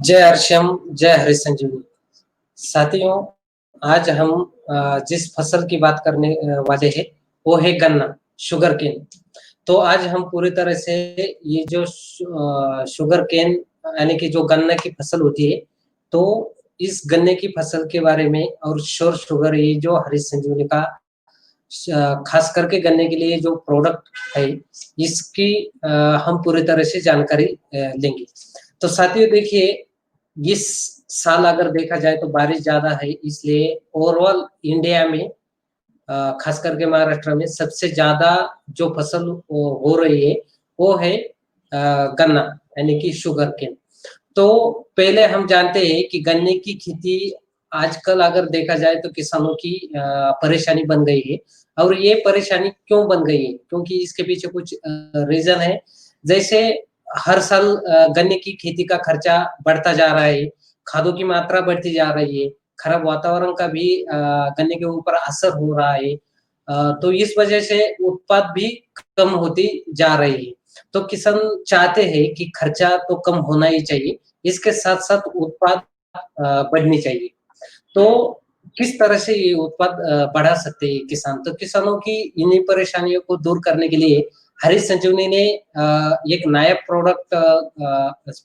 जय हर्षम, जय हरि संजीवनी। साथियों, आज हम जिस फसल की बात करने वाले हैं वो है गन्ना, शुगर केन। तो आज हम पूरी तरह से ये जो शुगर केन यानी कि जो गन्ना की फसल होती है, तो इस गन्ने की फसल के बारे में और श्योर शुगर ये जो हरि संजीवनी का खास करके गन्ने के लिए जो प्रोडक्ट है, इसकी हम पूरी तरह से जानकारी लेंगे। तो साथियों देखिए, इस साल अगर देखा जाए तो बारिश ज़्यादा है, इसलिए ओवरऑल इंडिया में खास करके महाराष्ट्र में सबसे ज़्यादा जो फसल हो रही है, वो है गन्ना यानी कि शुगर केन। तो पहले हम जानते हैं कि गन्ने की खेती आजकल अगर देखा जाए तो किसानों की परेशानी बन गई है। और ये परेशानी क्यों बन गई है? क्योंकि इसके पीछे कुछ रीज़न है। जैसे हर साल गन्ने की खेती का खर्चा बढ़ता जा रहा है, खादों की मात्रा बढ़ती जा रही है, खराब वातावरण का भी गन्ने के ऊपर असर हो रहा है। तो इस वजह से उत्पाद भी कम होती जा रही है। तो किसान चाहते हैं कि खर्चा तो कम होना ही चाहिए, इसके साथ-साथ उत्पाद बढ़नी चाहिए। तो किस तरह से ये उत्पाद बढ़ा सकते हैं किसान? तो किसानों की इन्हीं परेशानियों को दूर करने के लिए हरीश संजीवनी ने एक नया प्रोडक्ट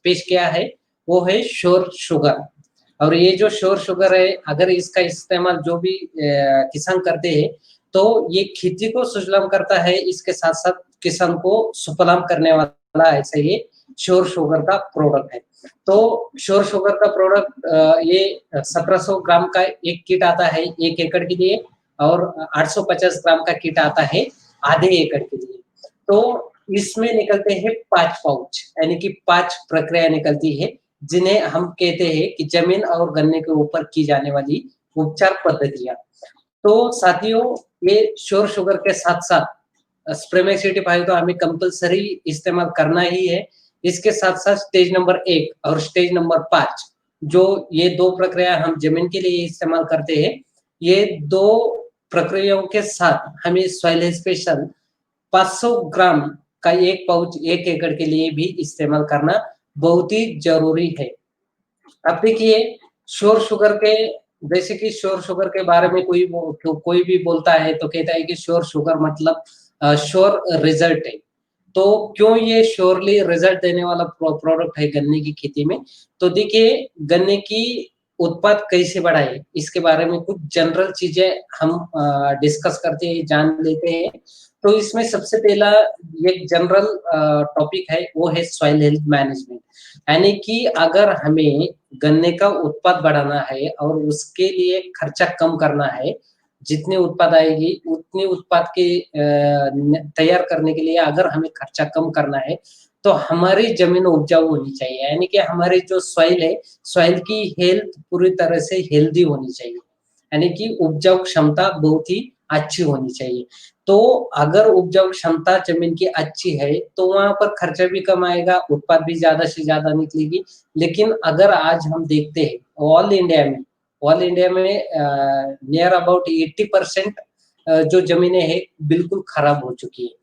पेश किया है, वो है श्योर शुगर। और ये जो श्योर शुगर है, अगर इसका इस्तेमाल जो भी किसान करते हैं, तो ये खेती को सुजलाम करता है, इसके साथ-साथ किसान को सुफलाम करने वाला ऐसा ये श्योर शुगर का प्रोडक्ट है। तो श्योर शुगर का प्रोडक्ट ये 1700 ग्राम का एक किट आता है 1 एकड़ के लिए, और 850 ग्राम का किट आता है आधे एकड़ के लिए। तो इसमें निकलते हैं 5 पाउच, यानी कि 5 प्रक्रिया निकलती है, जिन्हें हम कहते हैं कि जमीन और गन्ने के ऊपर की जाने वाली उपचार पद्धतियाँ। तो साथियों, ये श्योर शुगर के साथ-साथ स्प्रेमेसिटिफाइव तो हमें कंपल्सरी इस्तेमाल करना ही है। इसके साथ-साथ स्टेज नंबर 1 और स्टेज नंबर 5, जो ये 2 प्रक्रिया हम ज़मीन के लिए इस्तेमाल करते हैं, ये 2 प्रक्रियाओं के साथ हमें सॉइल स्पेशल 500 ग्राम का 1 पाउच 1 एकड़ के लिए भी इस्तेमाल करना बहुत ही ज़रूरी है। अब देखिए, श्योर शुगर के जैसे कि श्योर शुगर के बारे में कोई भी बोलता है तो कहता है कि श्योर शुगर मतलब श्योर रिजल्ट है। तो क्यों ये श्योरली रिजल्ट देने वाला प्रोडक्ट है गन्ने की खेती में? तो देखिए, गन्ने की उत्पाद कैसे बढ़ाएँ, इसके बारे में कुछ जनरल चीज़ें हम डिस्कस करते हैं, जान लेते हैं। तो इसमें सबसे पहला एक जनरल टॉपिक है, वो है सॉइल हेल्थ मैनेजमेंट। यानी कि अगर हमें गन्ने का उत्पाद बढ़ाना है और उसके लिए खर्चा कम करना है, जितनी उत्पाद आएगी उतनी उत्पाद के तैयार करने के लिए अगर हमें खर्चा कम करना है, तो हमारी ज़मीन उपजाऊ होनी चाहिए। यानी कि हमारी जो सॉइल है, सॉइल की हेल्थ पूरी तरह से हेल्दी होनी चाहिए। यानी कि उपजाऊ क्षमता बहुत ही अच्छी होनी चाहिए। तो अगर उपजाऊ क्षमता ज़मीन की अच्छी है, तो वहाँ पर खर्चा भी कम आएगा, उत्पाद भी ज़्यादा से ज़्यादा निकलेगी। लेकिन अगर आज हम देखते हैं ऑल इंडिया में नियर अबाउट 80% जो ज़मीनें हैं, बिल्कुल खराब हो चुकी हैं।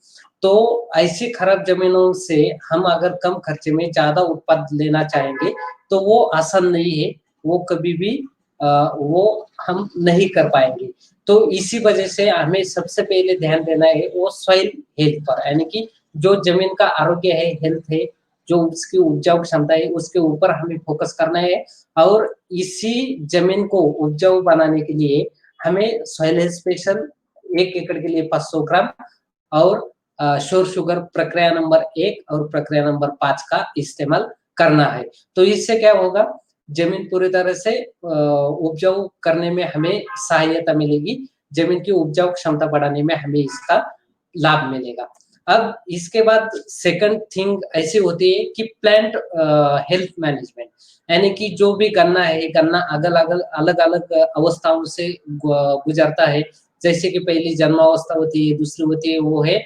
तो ऐसी खराब ज़मीनों से हम अगर कम खर्चे में ज़्यादा उत्पाद लेना चाहेंगे, तो वो आसान नहीं है, वो कभी भी वो हम नहीं कर पाएँगे। तो इसी वजह से हमें सबसे पहले ध्यान देना है वो सॉइल हेल्थ पर, यानी कि जो ज़मीन का आरोग्य है, हेल्थ है, जो उसकी उपजाऊ क्षमता है, उसके ऊपर हमें फ़ोकस करना है। और इसी ज़मीन को उपजाऊ बनाने के लिए हमें सॉइल हेल्थ स्पेशल 1 एकड़ के लिए 500 ग्राम और श्योर शुगर प्रक्रिया नंबर 1 और प्रक्रिया नंबर 5 का इस्तेमाल करना है। तो इससे क्या होगा, ज़मीन पूरी तरह से उपजाऊ करने में हमें सहायता मिलेगी, ज़मीन की उपजाऊ क्षमता बढ़ाने में हमें इसका लाभ मिलेगा। अब इसके बाद सेकंड थिंग ऐसी होती है कि प्लांट हेल्थ मैनेजमेंट, यानी कि जो भी गन्ना है, गन्ना अलग-अलग अवस्थाओं से गुज़रता है। जैसे कि पहली जन्मावस्था होती है, दूसरी होती है वो है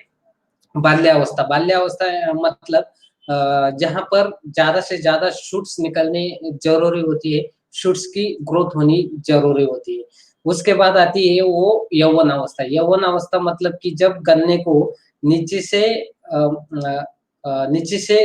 बाल्यावस्था। बाल्यावस्था मतलब जहाँ पर ज़्यादा से ज़्यादा शूट्स निकलने ज़रूरी होती है, शूट्स की ग्रोथ होनी ज़रूरी होती है। उसके बाद आती है वो यौवन अवस्था। यौवन अवस्था मतलब कि जब गन्ने को नीचे से नीचे से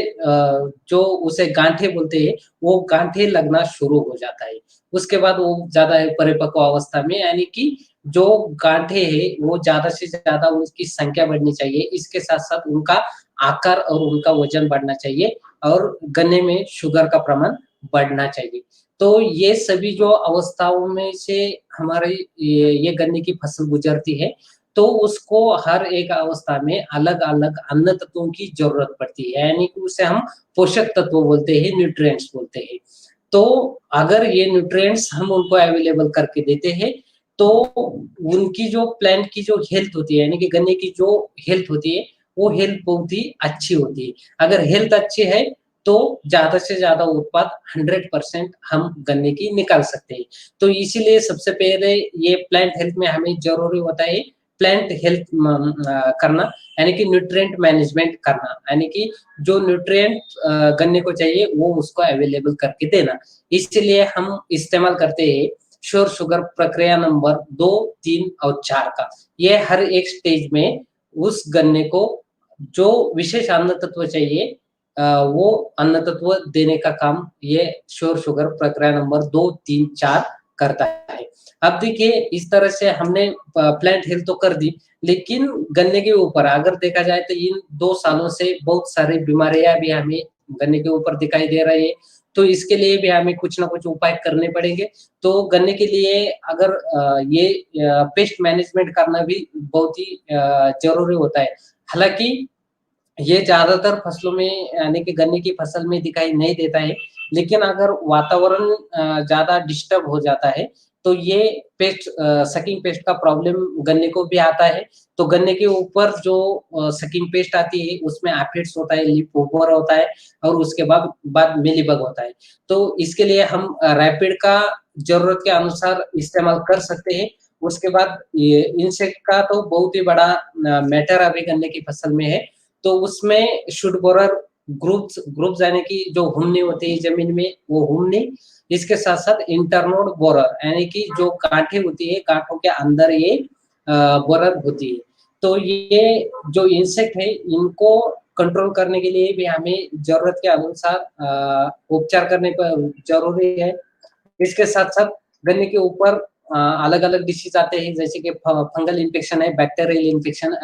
जो उसे गांठे बोलते हैं, वो गांठे लगना शुरू हो जाता है। उसके बाद वो ज़्यादा परिपक्व अवस्था में यानी कि जो गांठे हैं, वो ज़्यादा से ज़्यादा उसकी संख्या बढ़नी चाहिए। इसके साथ-साथ उनका आकार और उनका वज़न बढ़ना चाहिए और गन्ने में शुगर का प्रमाण बढ़ना चाहिए। तो ये सभी जो अवस्थाओं में से हमारी ये गन्ने की फसल गुज़रती है, तो उसको हर एक अवस्था में अलग-अलग अन्न तत्वों की ज़रूरत पड़ती है, यानी कि उसे हम पोषक तत्व बोलते हैं, न्यूट्रिएंट्स बोलते हैं। तो अगर ये न्यूट्रिएंट्स हम उनको अवेलेबल करके देते हैं, तो उनकी जो प्लांट की जो हेल्थ होती है, यानी कि गन्ने की जो हेल्थ होती है, वो हेल्थ बहुत ही अच्छी होती है। अगर हेल्थ अच्छी है, तो ज़्यादा से ज़्यादा उत्पाद 100% हम गन्ने की निकाल सकते हैं। तो इसीलिए सबसे पहले ये प्लांट हेल्थ में हमें ज़रूरी होता है प्लांट हेल्थ करना, यानी कि न्यूट्रिएंट मैनेजमेंट करना, यानी कि जो न्यूट्रिएंट गन्ने को चाहिए वो उसको अवेलेबल करके देना। इसलिए हम इस्तेमाल करते हैं श्योर शुगर प्रक्रिया नंबर 2, 3 और 4 का। ये हर एक स्टेज में उस गन्ने को जो विशेष अन्न तत्व चाहिए वो अन्न तत्व देने का काम ये श्योर शुगर प्रक्रिया नंबर 2, 3, 4 करता है। अब देखिए इस तरह से हमने प्लांट हेल्थ तो कर दी, लेकिन गन्ने के ऊपर अगर देखा जाए तो इन 2 सालों से बहुत सारी बीमारियाँ भी हमें गन्ने के ऊपर दिखाई दे रही है, तो इसके लिए भी हमें कुछ ना कुछ उपाय करने पड़ेंगे। तो गन्ने के लिए अगर ये पेस्ट मैनेजमेंट करना भी बहुत ही ज़रूरी होता है। हालाँकि ये ज़्यादातर फसलों में यानी कि गन्ने की फसल में दिखाई नहीं देता है, लेकिन अगर वातावरण ज़्यादा डिस्टर्ब हो जाता है, तो ये सकिंग पेस्ट का प्रॉब्लम गन्ने को भी आता है। तो गन्ने के ऊपर जो सकिंग पेस्ट आती है, उसमें एफिड्स होता है, लीफ होपर होता है और उसके बाद मिलीबग होता है। तो इसके लिए हम रैपिड का ज़रूरत के अनुसार इस्तेमाल कर सकते हैं। उसके बाद ये इंसेक्ट का तो बहुत ही बड़ा मैटर अभी गन्ने की फसल में है। तो उसमें शुड बोरर ग्रुप्स यानी कि जो हुमनी होती है ज़मीन में, वो हुमनी, इसके साथ-साथ इंटरनोड बोरर यानी कि जो गाँठें होती है, गाँठों के अंदर ये बोरर होती है। तो ये जो इंसेक्ट है, इनको कंट्रोल करने के लिए भी हमें ज़रूरत के अनुसार उपचार करने प ज़रूरी है। इसके साथ-साथ गन्ने के ऊपर अलग-अलग डिसीज़ आते हैं जैसे कि फंगल इन्फेक्शन है, बैक्टीरियल इन्फेक्शन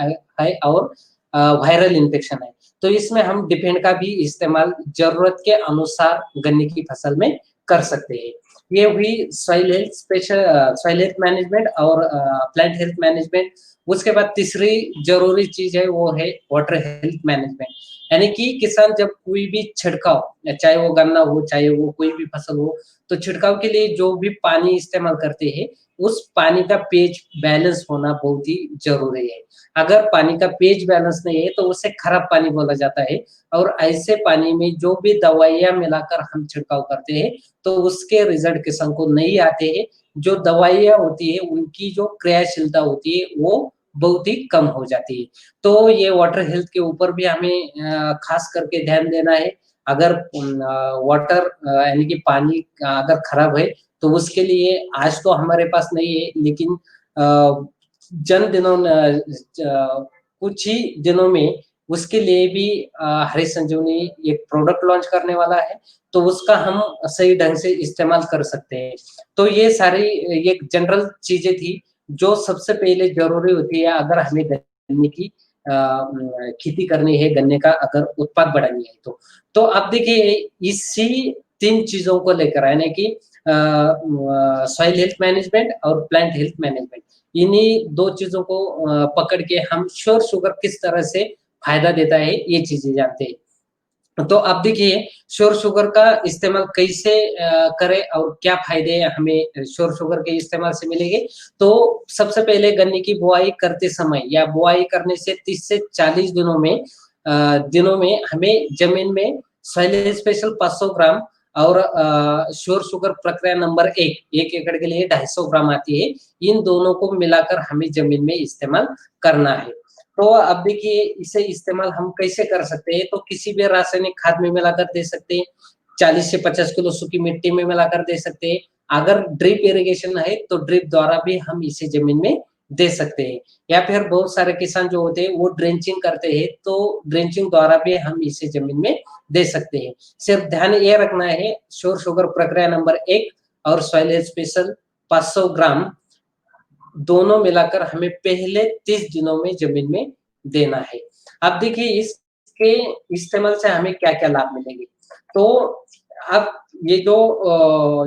है और वायरल इन्फेक्शन है। तो इसमें हम डिफेंड का भी इस्तेमाल ज़रूरत के अनुसार गन्ने की फसल में कर सकते हैं। ये हुई सॉइल हेल्थ मैनेजमेंट और प्लांट हेल्थ मैनेजमेंट। उसके बाद तीसरी ज़रूरी चीज़ है वो है वाटर हेल्थ मैनेजमेंट। यानी कि किसान जब कोई भी छिड़काव, चाहे वो गन्ना हो, चाहे वो कोई भी फसल हो, तो छिड़काव के लिए जो भी पानी इस्तेमाल करते हैं, उस पानी का पीएच बैलेंस होना बहुत ही ज़रूरी है। अगर पानी का पीएच बैलेंस नहीं है, तो उसे खराब पानी बोला जाता है और ऐसे पानी में जो भी दवाइयाँ मिलाकर हम छिड़काव करते हैं, तो उसके रिज़ल्ट किसान को नहीं आते हैं। जो दवाइयाँ होती है, उनकी जो क्रियाशीलता होती है, वो बहुत ही कम हो जाती है। तो ये वाटर हेल्थ के ऊपर भी हमें ख़ास करके ध्यान देना है। अगर वाटर यानी कि पानी अगर खराब है, तो उसके लिए आज तो हमारे पास नहीं है, लेकिन अ, जन दिनों कुछ ही दिनों में उसके लिए भी हरी संजीवनी एक प्रोडक्ट लॉन्च करने वाला है, तो उसका हम सही ढंग से इस्तेमाल कर सकते हैं। तो ये सारी ये जनरल चीज़ें थी, जो सबसे पहले ज़रूरी होती है अगर हमें गन्ने की खेती करनी है, गन्ने का अगर उत्पाद बढ़ानी है तो। तो अब देखिए इसी 3 चीज़ों को लेकर यानी कि सॉइल हेल्थ मैनेजमेंट और प्लांट हेल्थ मैनेजमेंट, इन्हीं 2 चीज़ों को पकड़ के हम श्योर शुगर किस तरह से फ़ायदा देता है, ये चीज़ें जानते हैं। तो अब देखिए श्योर शुगर का इस्तेमाल कैसे करें और क्या फ़ायदे हमें श्योर शुगर के इस्तेमाल से मिलेंगे। तो सबसे पहले गन्ने की बुआई करते समय या बुआई करने से 30 से 40 दिनों में हमें ज़मीन में सॉइल स्पेशल 500 ग्राम और श्योर शुगर प्रक्रिया नंबर 1 एकड़ के लिए 250 ग्राम आती है। इन दोनों को मिलाकर हमें ज़मीन में इस्तेमाल करना है। तो अब देखिए इसे इस्तेमाल हम कैसे कर सकते हैं, तो किसी भी रासायनिक खाद में मिलाकर दे सकते हैं, 40 से 50 किलो सूखी मिट्टी में मिलाकर दे सकते हैं। अगर ड्रिप इरिगेशन है, तो ड्रिप द्वारा भी हम इसे ज़मीन में दे सकते हैं। या फिर बहुत सारे किसान जो होते हैं वो ड्रेंचिंग करते हैं, तो ड्रेंचिंग द्वारा भी हम इसे जमीन में दे सकते हैं। सिर्फ ध्यान ये रखना है, श्योर शुगर प्रक्रिया नंबर 1 और सॉइल हेल्थ स्पेशल 500 ग्राम दोनों मिलाकर हमें पहले 30 दिनों में जमीन में देना है। अब देखिए इसके इस्तेमाल से हमें क्या-क्या लाभ मिलेंगे। तो अब ये जो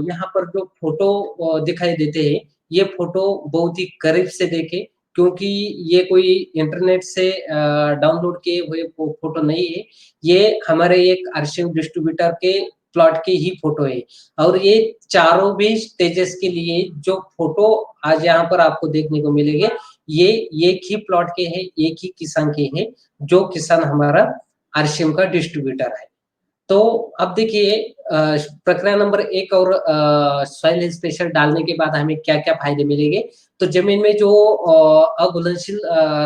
यहाँ पर जो फ़ोटो दिखाई देते हैं, ये फ़ोटो बहुत ही करीब से देखें, क्योंकि ये कोई इंटरनेट से डाउनलोड किए हुए फ़ोटो नहीं है। ये हमारे एक आर्शिव डिस्ट्रीब्यूटर के प्लॉट की ही फ़ोटो है। और ये चारों भी स्टेजेस के लिए जो फ़ोटो आज यहाँ पर आपको देखने को मिलेंगे, ये एक ही प्लॉट के हैं, एक ही किसान के हैं, जो किसान हमारा आरसीएम का डिस्ट्रीब्यूटर है। तो अब देखिए प्रक्रिया नंबर 1 और सॉइल हेल्थ स्पेशल डालने के बाद हमें क्या-क्या फ़ायदे मिलेंगे। तो ज़मीन में जो अघुलनशील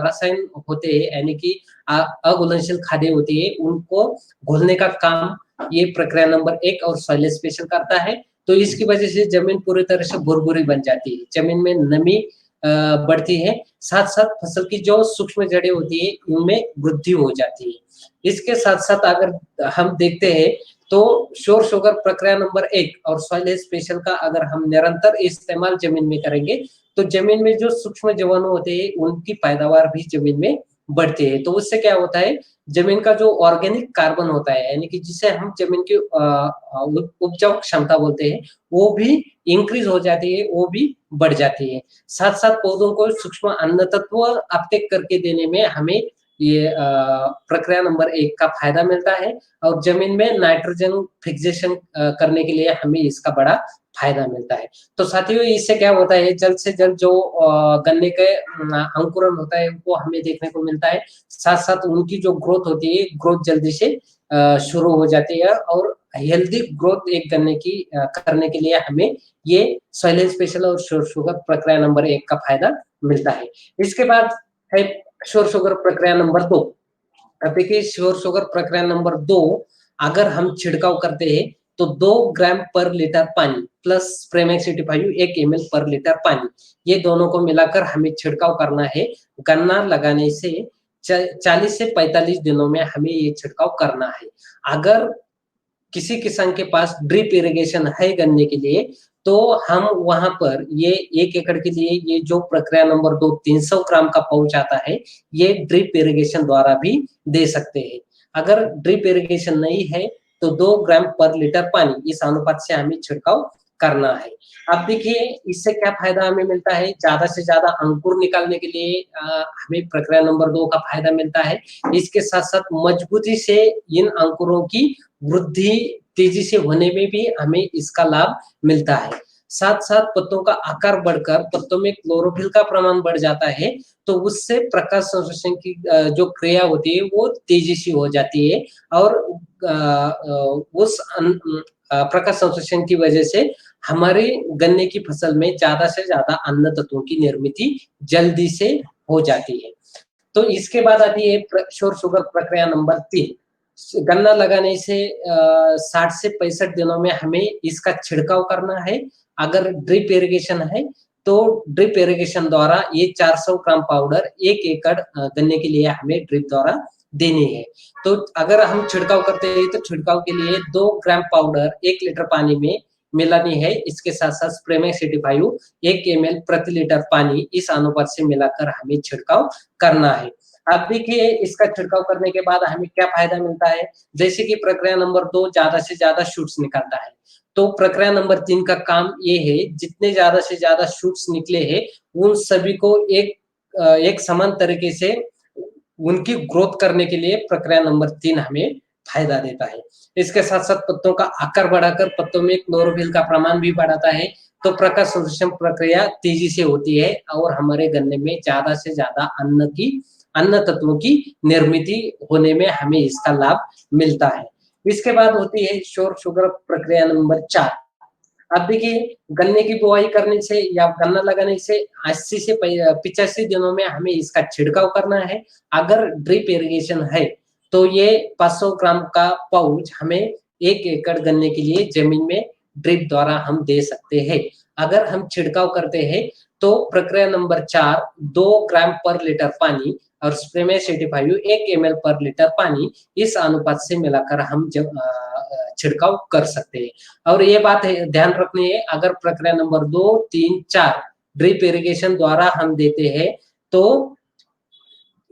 रसायन होते हैं, यानी कि अघुलनशील खादें होती है, उनको घोलने का काम ये प्रक्रिया नंबर 1 और सॉइल हेल्थ स्पेशल करता है। तो इसकी वजह से ज़मीन पूरी तरह से भुरभुरी बन जाती है, ज़मीन में नमी बढ़ती है, साथ-साथ फसल की जो सूक्ष्म जड़ें होती है, उनमें वृद्धि हो जाती है। इसके साथ-साथ अगर हम देखते हैं, तो श्योर शुगर प्रक्रिया नंबर 1 और सॉइल हेल्थ स्पेशल का अगर हम निरंतर इस्तेमाल ज़मीन में करेंगे, तो ज़मीन में जो सूक्ष्म जीवाणु होते हैं, उनकी पैदावार भी ज़मीन में बढ़ती है। तो उससे क्या होता है, ज़मीन का जो ऑर्गेनिक कार्बन होता है, यानी कि जिसे हम ज़मीन की उपजाऊ क्षमता बोलते हैं, वो भी इंक्रीज़ हो जाती है, वो भी बढ़ जाती है। साथ-साथ पौधों को सूक्ष्म अन्न तत्व अपटेक करके देने में हमें ये प्रक्रिया नंबर 1 का फ़ायदा मिलता है, और ज़मीन में नाइट्रोजन फिक्सेशन करने के लिए हमें इसका बड़ा फ़ायदा मिलता है। तो साथियों, इससे क्या होता है, जल्द से जल्द जो गन्ने के अंकुरण होता है, वो हमें देखने को मिलता है। साथ-साथ उनकी जो ग्रोथ होती है, ग्रोथ जल्दी से शुरू हो जाती है, और हेल्दी ग्रोथ एक गन्ने की करने के लिए हमें ये सॉइल हेल्थ स्पेशल और श्योर शुगर प्रक्रिया नंबर 1 का फ़ायदा मिलता है। इसके बाद है श्योर शुगर प्रक्रिया नंबर 2। अब देखिए श्योर शुगर प्रक्रिया नंबर 2 अगर हम छिड़काव करते हैं, तो 2 ग्राम पर लीटर पानी प्लस प्रेमेक्स 85 1 एमएल पर लीटर पानी, ये दोनों को मिलाकर हमें छिड़काव करना है। गन्ना लगाने से 40 से 45 दिनों में हमें ये छिड़काव करना है। अगर किसी किसान के पास ड्रिप इरिगेशन है गन्ने के लिए, तो हम वहाँ पर ये 1 एकड़ के लिए ये जो प्रक्रिया नंबर 2 300 ग्राम का पाउच आता है, ये ड्रिप इरिगेशन द्वारा भी दे सकते हैं। अगर ड्रिप इरिगेशन नहीं है, तो 2 ग्राम पर लीटर पानी इस अनुपात से हमें छिड़काव करना है। अब देखिए इससे क्या फ़ायदा हमें मिलता है, ज़्यादा से ज़्यादा अंकुर निकालने के लिए हमें प्रक्रिया नंबर 2 का फ़ायदा मिलता है। इसके साथ-साथ मजबूती से इन अंकुरों की वृद्धि तेजी से होने में भी हमें इसका लाभ मिलता है। साथ-साथ पत्तों का आकार बढ़कर पत्तों में क्लोरोफिल का प्रमाण बढ़ जाता है, तो उससे प्रकाश संश्लेषण की जो क्रिया होती है वो तेजी से हो जाती है, और उस प्रकाश संश्लेषण की वजह से हमारे गन्ने की फसल में ज़्यादा से ज़्यादा अन्न तत्वों की निर्मिती जल्दी से हो जाती है। तो इसके बाद आती है श्योर शुगर प्रक्रिया नंबर 3। गन्ना लगाने से 60 से 65 दिनों में हमें इसका छिड़काव करना है। अगर ड्रिप इरिगेशन है, तो ड्रिप इरिगेशन द्वारा ये 400 ग्राम पाउडर 1 एकड़ गन्ने के लिए हमें ड्रिप द्वारा देनी है। तो अगर हम छिड़काव करते हैं, तो छिड़काव के लिए 2 ग्राम पाउडर 1 लीटर पानी में मिलानी है। इसके साथ-साथ स्प्रेमेक्स 85 1 एमएल प्रति लीटर पानी इस अनुपात से मिलाकर हमें छिड़काव करना है। अब देखिए इसका छिड़काव करने के बाद हमें क्या फ़ायदा मिलता है, जैसे कि प्रक्रिया नंबर 2 ज़्यादा से ज़्यादा शूट्स निकालता है, तो प्रक्रिया नंबर 3 का काम ये है, जितने ज़्यादा से ज़्यादा शूट्स निकले हैं, उन सभी को एक समान तरीके से उनकी ग्रोथ करने के लिए प्रक्रिया नंबर 3 हमें फ़ायदा देता है। इसके साथ-साथ पत्तों का आकार बढ़ाकर पत्तों में क्लोरोफिल का प्रमाण भी बढ़ाता है, तो प्रकाश संश्लेषण प्रक्रिया तेज़ी से होती है, और हमारे गन्ने में ज़्यादा से ज़्यादा अन्न तत्वों की निर्मिती होने में हमें इसका लाभ मिलता है। इसके बाद होती है श्योर शुगर प्रक्रिया नंबर 4। अब देखिए गन्ने की बुआई करने से या गन्ना लगाने से 80 से 85 दिनों में हमें इसका छिड़काव करना है। अगर ड्रिप इरिगेशन है, तो ये 500 ग्राम का पाउच हमें 1 एकड़ गन्ने के लिए ज़मीन में ड्रिप द्वारा हम दे सकते हैं। अगर हम छिड़काव करते हैं तो प्रक्रिया नंबर 4 2 ग्राम पर लीटर पानी और स्प्रेमेक्स 85 1 ml पर लीटर पानी इस अनुपात से मिलाकर हम जब छिड़काव कर सकते हैं। और ये बात है ध्यान रखनी है, अगर प्रक्रिया नंबर 2 3 4 ड्रिप इरिगेशन द्वारा हम देते हैं तो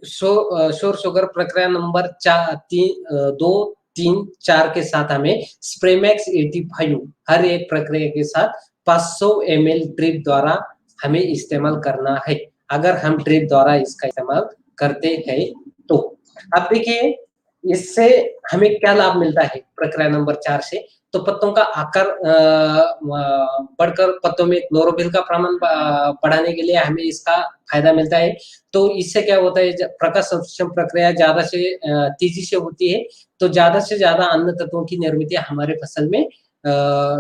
शोर शुगर प्रक्रिया नंबर 2 3 4 के साथ हमें स्प्रेमेक्स 85 हर एक प्रक्रिया के साथ 500 ml ड्रिप द्वारा हमें इस्तेमाल करना है। अगर हम ड्रिप द्वारा इसका इस्तेमाल करते हैं तो अब देखिए इससे हमें क्या लाभ मिलता है प्रक्रिया नंबर 4 से। तो पत्तों का आकार बढ़कर पत्तों में क्लोरोफिल का प्रमाण बढ़ाने के लिए हमें इसका फायदा मिलता है। तो इससे क्या होता है, प्रकाश संश्लेषण प्रक्रिया ज्यादा से तेजी से होती है, तो ज्यादा से ज्यादा अन्य तत्वों की निर्मित हमारे फसल में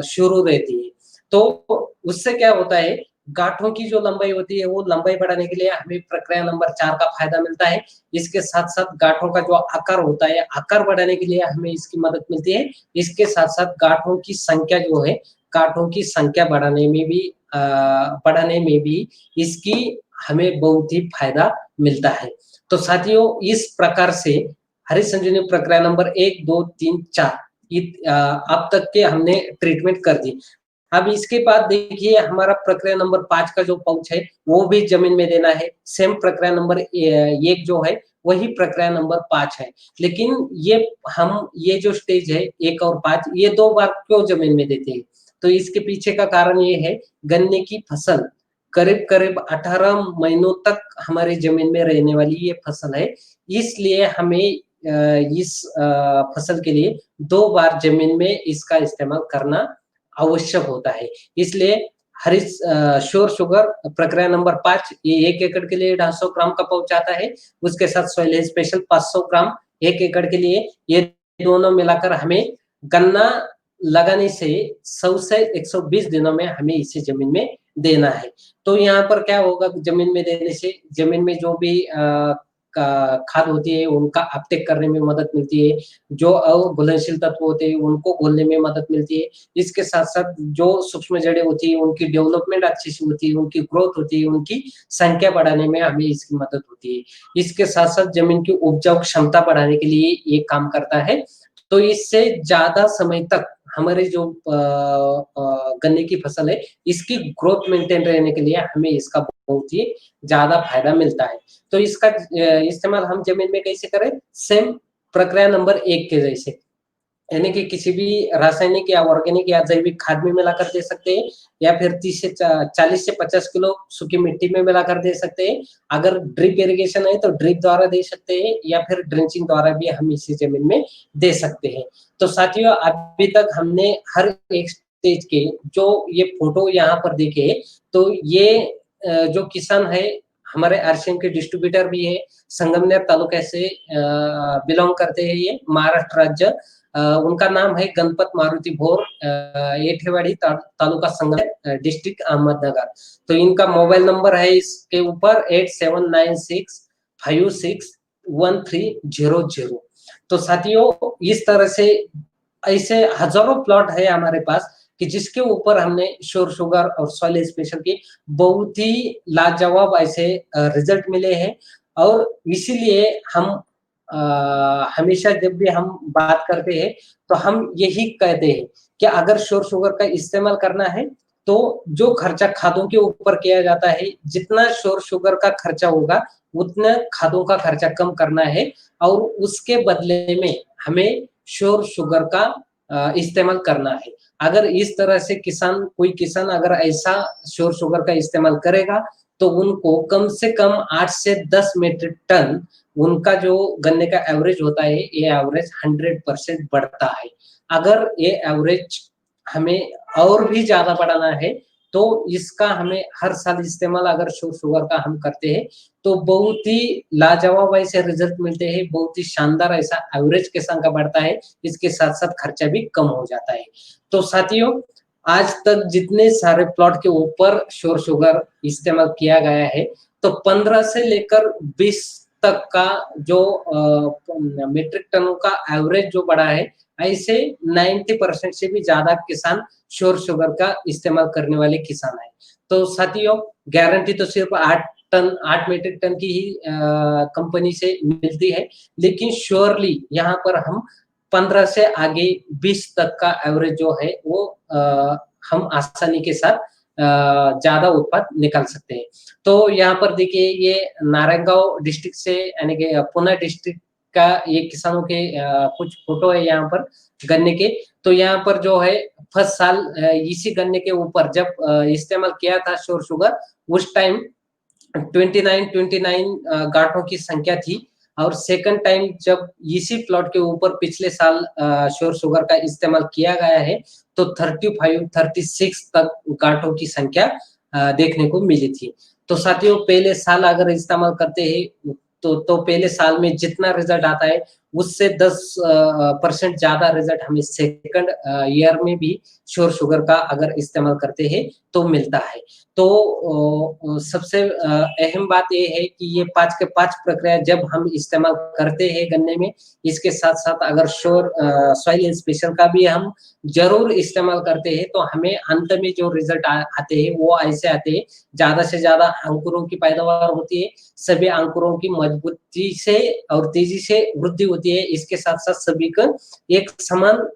शुरू रहती है। तो उससे क्या होता है, गांठों की जो लंबाई होती है वो लंबाई बढ़ाने के लिए हमें प्रक्रिया नंबर 4 का फायदा मिलता है। इसके साथ साथ गांठों का जो आकार होता है, आकार बढ़ाने के लिए हमें इसकी मदद मिलती है। इसके साथ साथ गांठों की संख्या जो है, गांठों की संख्या बढ़ाने में भी इसकी हमें बहुत ही फायदा मिलता है। तो साथियों इस प्रकार से हरित संजीवनी प्रक्रिया नंबर 1 2 3 4 अब तक के हमने ट्रीटमेंट कर दी। अब इसके बाद देखिए हमारा प्रक्रिया नंबर 5 का जो पाउच है वो भी जमीन में देना है। सेम प्रक्रिया नंबर 1 जो है वही प्रक्रिया नंबर 5 है, लेकिन ये जो स्टेज है 1 और 5 ये 2 बार क्यों जमीन में देते हैं? तो इसके पीछे का कारण ये है, गन्ने की फसल करीब-करीब 18 महीनों तक हमारी जमीन में रहने वाली ये फसल है, इसलिए हमें इस फसल के लिए 2 बार जमीन में इसका इस्तेमाल करना आवश्यक होता है। इसलिए श्योर शुगर प्रक्रिया नंबर 5 ये 1 एकड़ के लिए 250 ग्राम का पाउच आता है, उसके साथ सॉइल हेल्थ स्पेशल 500 ग्राम 1 एकड़ के लिए, ये दोनों मिलाकर हमें गन्ना लगाने से 100 से 120 दिनों में हमें इसे जमीन में देना है। तो यहाँ पर क्या होगा, जमीन में देने से जमीन में जो भी खाद होती है उनका अपटेक करने में मदद मिलती है, जो अघुलनशील तत्व होते हैं उनको घुलने में मदद मिलती है। इसके साथ-साथ जो सूक्ष्म जड़ें होती है उनकी डेवलपमेंट अच्छी से होती है, उनकी ग्रोथ होती है, उनकी संख्या बढ़ाने में हमें इसकी मदद होती है। इसके साथ-साथ जमीन की उपजाऊ क्षमता बढ़ाने के लिए ये काम करता है। तो इससे ज़्यादा समय तक हमारी जो गन्ने की फसल है इसकी ग्रोथ मेंटेन रहने के लिए हमें इसका बहुत ही ज़्यादा फायदा मिलता है। तो इसका इस्तेमाल हम जमीन में कैसे करें? सेम प्रक्रिया नंबर 1 के जैसे, यानी कि किसी भी रासायनिक या ऑर्गेनिक या जैविक खाद में मिलाकर दे सकते हैं, या फिर 40 से 50 किलो सूखी मिट्टी में मिलाकर दे सकते हैं। अगर ड्रिप इरिगेशन है तो ड्रिप द्वारा दे सकते हैं, या फिर ड्रेंचिंग द्वारा भी हम इसी जमीन में दे सकते हैं। तो साथियों अभी तक हमने हर एक स्टेज के जो ये फोटो यहाँ पर देखे, तो ये जो किसान है हमारे आरसीएम के डिस्ट्रीब्यूटर भी है, संगमनेर तालुका से बिलोंग करते हैं ये, महाराष्ट्र राज्य। उनका नाम है गणपत मारुति भोर, येठेवाड़ी तालुका संगमनेर, डिस्ट्रिक्ट अहमदनगर। तो इनका मोबाइल नंबर है इसके ऊपर 8796561300। तो साथियों इस तरह से ऐसे हजारों प्लॉट है हमारे पास कि जिसके ऊपर हमने श्योर शुगर और सॉइल स्पेशल की बहुत ही लाजवाब ऐसे रिजल्ट मिले हैं। और इसीलिए हम हमेशा जब भी हम बात करते हैं तो हम यही कहते हैं कि अगर श्योर शुगर का इस्तेमाल करना है तो जो खर्चा खादों के ऊपर किया जाता है, जितना श्योर शुगर का खर्चा होगा उतना खादों का खर्चा कम करना है, और उसके बदले में हमें श्योर शुगर का इस्तेमाल करना है। अगर इस तरह से कोई किसान अगर ऐसा श्योर शुगर का इस्तेमाल करेगा तो उनको कम से कम 8 से 10 मीट्रिक टन उनका जो गन्ने का एवरेज होता है, ये एवरेज 100% बढ़ता है। अगर ये एवरेज हमें और भी ज्यादा बढ़ाना है तो इसका हमें हर साल इस्तेमाल अगर श्योर शुगर का हम करते हैं तो बहुत ही लाजवाब ऐसे रिजल्ट मिलते हैं, बहुत ही शानदार ऐसा एवरेज किसान का बढ़ता है। इसके साथ साथ खर्चा भी कम हो जाता है। तो साथियों आज तक जितने सारे प्लॉट के ऊपर श्योर शुगर इस्तेमाल किया गया है, तो 15 से लेकर 20 तक का जो मीट्रिक टनों का एवरेज जो बढ़ा है, ऐसे 90% से भी ज़्यादा किसान श्योर शुगर का इस्तेमाल करने वाले किसान हैं। तो साथियों, गारंटी तो सिर्फ 8 मीट्रिक टन की ही कंपनी से मिलती है, लेकिन श्योरली यहाँ पर हम 15 से आगे 20 तक का एवरेज जो है वो हम आसानी के साथ ज़्यादा उत्पाद निकाल सकते हैं। तो यहाँ पर देखिए, ये नारायणगांव डिस्ट्रिक्ट से यानी कि पुणे डिस्ट्रिक्ट का ये किसानों के कुछ फोटो है यहाँ पर गन्ने के। तो यहाँ पर जो है फर्स्ट साल इसी गन्ने के ऊपर जब इस्तेमाल किया था श्योर शुगर, उस टाइम 29 गांठों की संख्या थी, और सेकंड टाइम जब इसी प्लॉट के ऊपर पिछले साल श्योर शुगर का इस्तेमाल किया गया है, तो 35-36 तक गांठों की संख्या देखने को मिली थी। तो साथियों, पहले साल अगर इस्तेमाल करते हैं तो पहले साल में जितना रिजल्ट आता है उससे 10% ज्यादा रिजल्ट हमें सेकंड ईयर में भी श्योर शुगर का अगर इस्तेमाल करते हैं तो मिलता है। तो सबसे अहम बात ये है कि ये 5 के 5 प्रक्रिया जब हम इस्तेमाल करते हैं गन्ने में, इसके साथ-साथ अगर श्योर सॉइल इंस्पेक्शन का भी हम ज़रूर इस्तेमाल करते हैं, तो हमें अंत में जो रिजल्ट आते हैं वो ऐसे आते हैं, ज़्यादा से ज़्यादा अंकुरों की पैदावार होती है, सभी अंकुरों की मजबूती से और तेजी से वृद्धि होती है, इसके साथ-साथ सभी का एक समान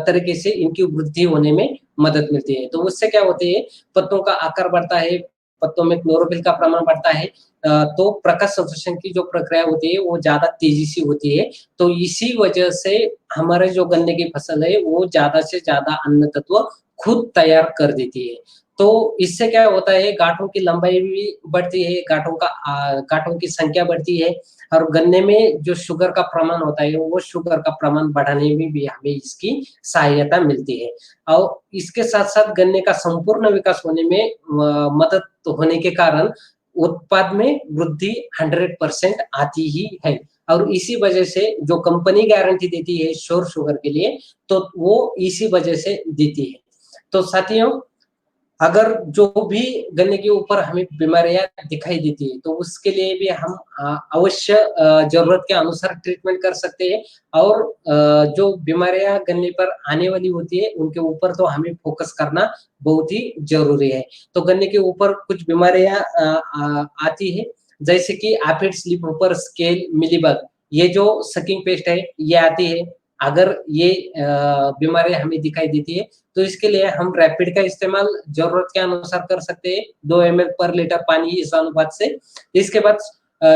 तरीके से इनकी वृद्धि होने में मदद मिलती है। तो उससे क्या होती है, पत्तों का आकार बढ़ता है, पत्तों में क्लोरोफिल का प्रमाण बढ़ता है, तो प्रकाश संश्लेषण की जो प्रक्रिया होती है वो ज़्यादा तेजी से होती है। तो इसी वजह से हमारे जो गन्ने की फसल है वो ज़्यादा से ज़्यादा अन्न तत्व खुद तैयार कर देती है। तो इससे क्या होता है, गाँठों की लंबाई भी बढ़ती है, गाँठों की संख्या बढ़ती है, और गन्ने में जो शुगर का प्रमाण होता है वो शुगर का प्रमाण बढ़ाने में भी हमें इसकी सहायता मिलती है। और इसके साथ-साथ गन्ने का संपूर्ण विकास होने में मदद होने के कारण उत्पाद में वृद्धि 100% आती ही है। और इसी वजह से जो कंपनी गारंटी देती है श्योर शुगर के लिए, तो वो इसी वजह से देती है। तो साथियों, अगर जो भी गन्ने के ऊपर हमें बीमारियाँ दिखाई देती है, तो उसके लिए भी हम अवश्य ज़रूरत के अनुसार ट्रीटमेंट कर सकते हैं, और जो बीमारियाँ गन्ने पर आने वाली होती है, उनके ऊपर तो हमें फ़ोकस करना बहुत ही ज़रूरी है। तो गन्ने के ऊपर कुछ बीमारियाँ आती है, जैसे कि एफिड्स, लीफहोपर, स्केल, मिलीबग, ये जो सकिंग पेस्ट है, ये आती है। अगर ये बीमारियाँ हमें दिखाई देती है, तो इसके लिए हम रैपिड का इस्तेमाल ज़रूरत के अनुसार कर सकते हैं, 2 एमएल पर लीटर पानी इस अनुपात से। इसके बाद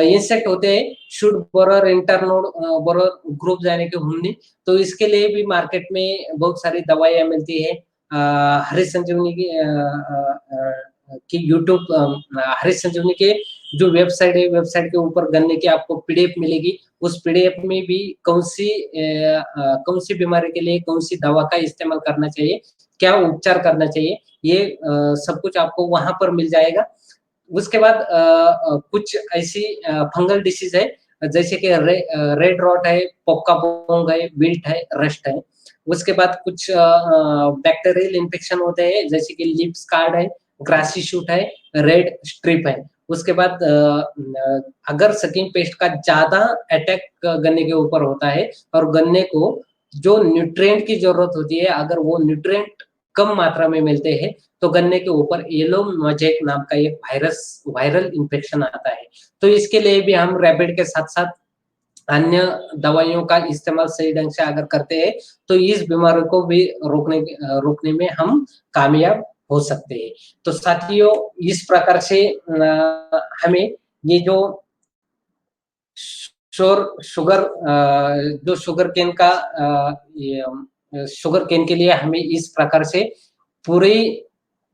इंसेक्ट होते हैं, shoot borer, internode borer, group यानी कि हुमनी, तो इसके लिए भी मार्केट में बहुत सारी दवाइयाँ मिलती है। हरीश संजीवनी की यूट्यूब हरीश संजीवनी के जो वेबसाइट है, वेबसाइट के ऊपर गन्ने की आपको पीडीएफ मिलेगी। उस पीडीएफ में भी कौन सी बीमारी के लिए कौन सी दवा का इस्तेमाल करना चाहिए, क्या उपचार करना चाहिए, ये सब कुछ आपको वहाँ पर मिल जाएगा। उसके बाद कुछ ऐसी फंगल डिसीज़ है, जैसे कि रेड रॉट है, पोक्कापोंग है, विल्ट है, रस्ट है। उसके बाद कुछ बैक्टीरियल इन्फेक्शन होते हैं, जैसे कि लीफ स्कार्ड है, ग्रासी शूट है, रेड स्ट्रिप है। उसके बाद अगर सकिंग पेस्ट का ज़्यादा अटैक गन्ने के ऊपर होता है, और गन्ने को जो न्यूट्रिएंट की ज़रूरत होती है, अगर वो न्यूट्रिएंट कम मात्रा में मिलते हैं, तो गन्ने के ऊपर येलो मोज़ेक नाम का एक वायरल इन्फेक्शन आता है। तो इसके लिए भी हम रैपिड के साथ-साथ अन्य दवाइयों का इस्तेमाल सही ढंग से अगर करते हैं, तो इस बीमारी को भी रोकने में हम कामयाब हो सकते हैं। तो साथियों, इस प्रकार से हमें ये जो जो शुगर केन का शुगर केन के लिए हमें इस प्रकार से पूरी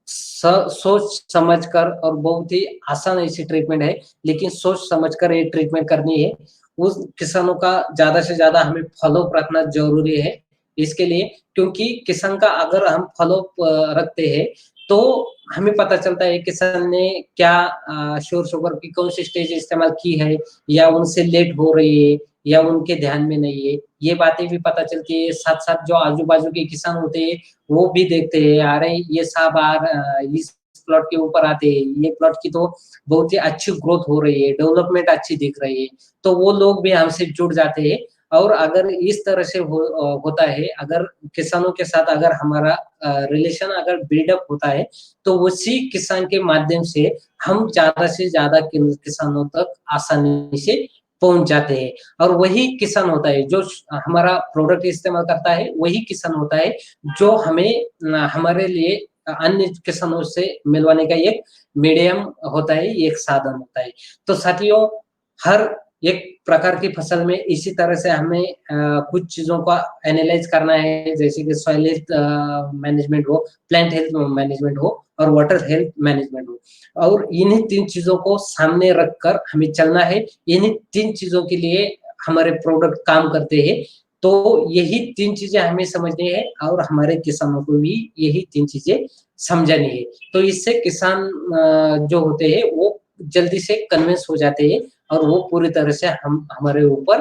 सोच समझ कर, और बहुत ही आसान ऐसी ट्रीटमेंट है, लेकिन सोच समझ कर ये ट्रीटमेंट करनी है। उस किसानों का ज़्यादा से ज़्यादा हमें फ़ॉलो-अप रखना ज़रूरी है इसके लिए, क्योंकि किसान का अगर हम फ़ॉलो-अप रखते हैं, तो हमें पता चलता है किसान ने क्या श्योर शुगर की कौन-सी स्टेज इस्तेमाल की है, या उनसे लेट हो रही है, या उनके ध्यान में नहीं है। ये बातें भी पता चलती है, साथ-साथ जो आजू-बाजू के किसान होते हैं, वो भी देखते हैं, अरे! ये साहब इस प्लॉट के ऊपर आते हैं, ये प्लॉट की तो बहुत ही अच्छी ग्रोथ हो रही है, डेवलपमेंट अच्छी दिख रही है, तो वो लोग भी हमसे जुड़ जाते हैं। और अगर इस तरह से होता है, अगर किसानों के साथ अगर हमारा रिलेशन अगर बिल्डअप होता है, तो उसी किसान के माध्यम से हम ज़्यादा से ज़्यादा किसानों तक आसानी से पहुँच जाते हैं। और वही किसान होता है जो हमारा प्रोडक्ट इस्तेमाल करता है, वही किसान होता है जो हमें हमारे लिए अन्य किसानों से मिलवाने का एक मीडियम होता है, एक साधन होता है। तो साथियों, हर एक प्रकार की फसल में इसी तरह से हमें कुछ चीज़ों का एनालाइज़ करना है, जैसे कि सॉइल हेल्थ मैनेजमेंट हो, प्लांट हेल्थ मैनेजमेंट हो और वाटर हेल्थ मैनेजमेंट हो। और इन्हीं 3 चीज़ों को सामने रखकर हमें चलना है। इन्हीं 3 चीज़ों के लिए हमारे प्रोडक्ट काम करते हैं। तो यही 3 चीज़ें हमें समझनी है और हमारे किसानों को भी यही 3 चीज़ें समझनी है। तो इससे किसान जो होते हैं वो जल्दी से कन्विंस हो जाते हैं और वो पूरी तरह से हम हमारे ऊपर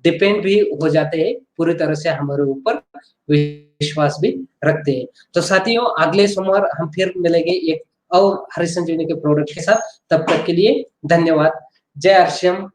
डिपेंड भी हो जाते हैं, पूरी तरह से हमारे ऊपर विश्वास भी रखते हैं। तो साथियों, अगले सोमवार हम फिर मिलेंगे एक और हरि संजीवनी के प्रोडक्ट के साथ। तब तक के लिए धन्यवाद। जय हर्षियम।